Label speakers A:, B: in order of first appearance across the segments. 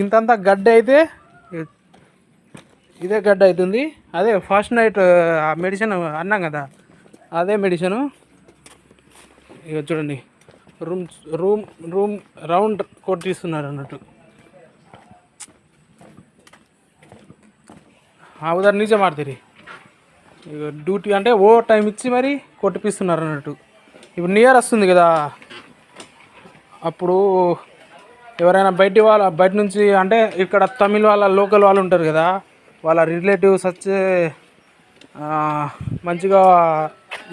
A: ఇంతంతా గడ్డి అయితే ఇదే గడ్డ అవుతుంది. అదే ఫస్ట్ నైట్ ఆ మెడిసిన్ అన్నాం కదా, అదే మెడిసిను. ఇక చూడండి, రూమ్ రూమ్ రూమ్ రౌండ్ కొట్టిస్తున్నారు అన్నట్టు. ఉదర్ నీచే మారుతుంది. ఇక డ్యూటీ అంటే ఓ టైం ఇచ్చి మరి కొట్టిపిస్తున్నారు అన్నట్టు. ఇప్పుడు నియర్ వస్తుంది కదా, అప్పుడు ఎవరైనా బయట నుంచి అంటే ఇక్కడ తమిళ వాళ్ళ లోకల్ వాళ్ళు ఉంటారు కదా, వాళ్ళ రిలేటివ్స్ వచ్చే మంచిగా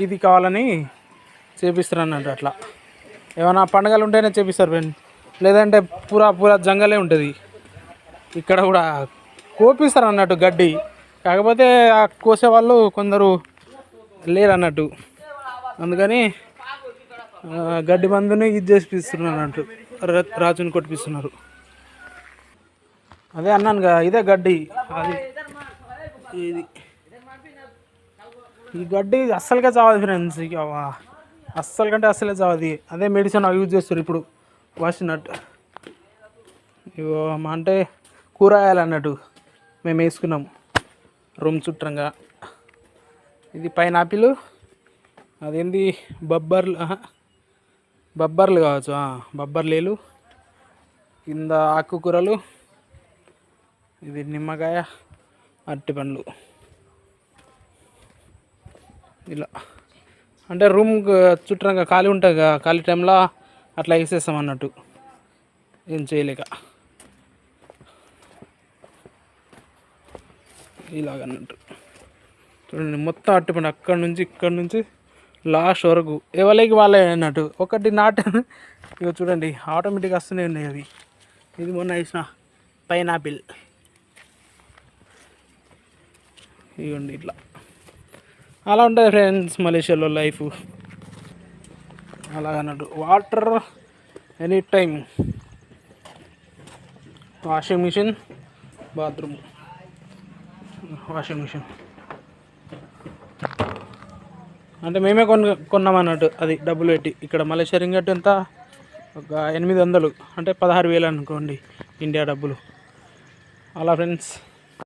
A: ఇది కావాలని చేపిస్తారు అన్నట్టు. అట్లా ఏమైనా పండుగలు ఉంటేనే చేపిస్తారు ఫ్రెండ్, లేదంటే పూరా జంగలే ఉంటుంది. ఇక్కడ కూడా కోపిస్తారు అన్నట్టు గడ్డి, కాకపోతే ఆ కోసేవాళ్ళు కొందరు లేరు అన్నట్టు. అందుకని గడ్డి మందుని ఇది చేపిస్తున్నారు అన్నట్టు, రాజుని కొట్టిపిస్తున్నారు. అదే అన్నాను కదా, ఇదే గడ్డి. అది ఇది ఈ గడ్డి అస్సలుగా చావదు ఫ్రెండ్స్, ఇక అస్సలు కంటే అస్సలే చావది. అదే మెడిసిన్ యూజ్ చేస్తారు ఇప్పుడు వాసినట్టు. ఇగో అంటే కూరగాయలు అన్నట్టు మేము వేసుకున్నాము రూమ్ చుట్టంగా. ఇది పైనాపిల్, అదేంది బబ్బర్లు కావచ్చు, బబ్బర్లేలు, కింద ఆకుకూరలు, ఇది నిమ్మకాయ, అరటిపండ్లు. ఇలా అంటే రూమ్ చుట్టంగా ఖాళీ ఉంటుంది కదా, ఖాళీ టైంలో అట్లా వేసేస్తాం అన్నట్టు, ఏం చేయలేక. ఇలాగన్నట్టు చూడండి, మొత్తం అరటిపండు అక్కడి నుంచి ఇక్కడి నుంచి లాస్ట్ వరకు ఎవరికి వాళ్ళే అన్నట్టు. ఒకటి ఇక చూడండి ఆటోమేటిక్గా వస్తూనే ఉన్నాయి అవి. ఇది మొన్న వేసిన పైనాపిల్. ఇవ్వండి ఇట్లా అలా ఉంటుంది ఫ్రెండ్స్ మలేషియాలో లైఫ్. అలాగన్నట్టు water any time, washing machine, bathroom, washing machine అంటే మేమే కొన్నామన్నట్టు. అది డబ్బులు పెట్టి. ఇక్కడ మలేషియా రింగట్ ఎంత, ఒక 800 అంటే 16,000 అనుకోండి ఇండియా డబ్బులు. అలా ఫ్రెండ్స్.